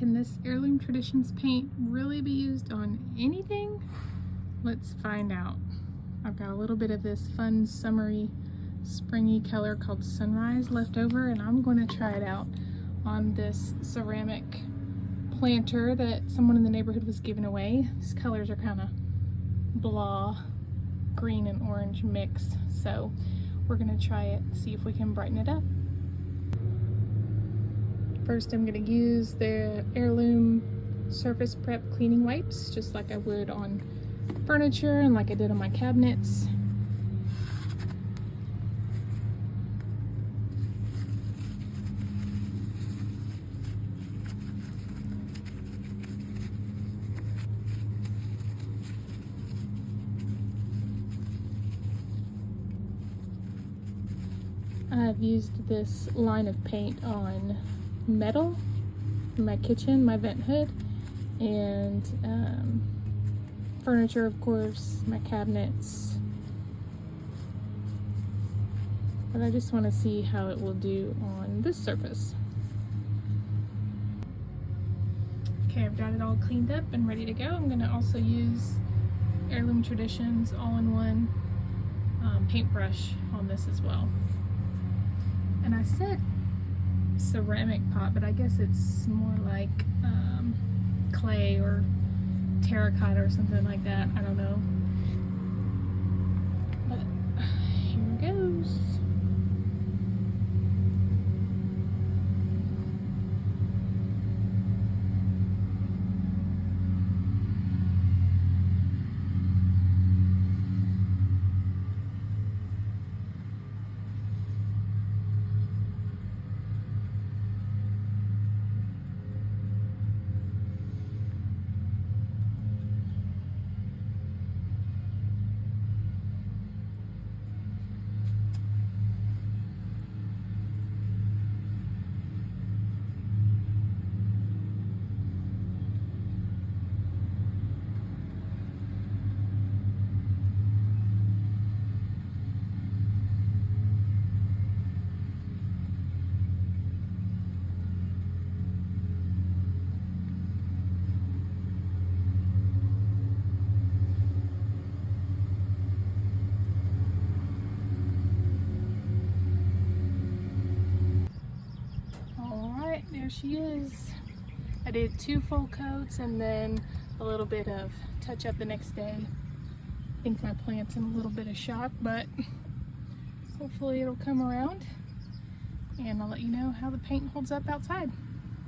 Can this Heirloom Traditions paint really be used on anything? Let's find out. I've got a little bit of this fun summery springy color called Sunrise left over, and I'm going to try it out on this ceramic planter that someone in the neighborhood was giving away. These colors are kind of blah, green and orange mix, so we're going to try it, see if we can brighten it up. First, I'm going to use the Heirloom Surface Prep cleaning wipes, just like I would on furniture and like I did on my cabinets. I've used this line of paint on metal in my kitchen, my vent hood, and furniture, of course, my cabinets. But I just want to see how it will do on this surface. Okay, I've got it all cleaned up and ready to go. I'm going to also use Heirloom Traditions all-in-one paintbrush on this as well. And I said ceramic pot, but I guess it's more like clay or terracotta or something like that. I don't know. But here goes. There she is. I did 2 full coats and then a little bit of touch up the next day. I think my plant's in a little bit of shock, but hopefully it'll come around, and I'll let you know how the paint holds up outside.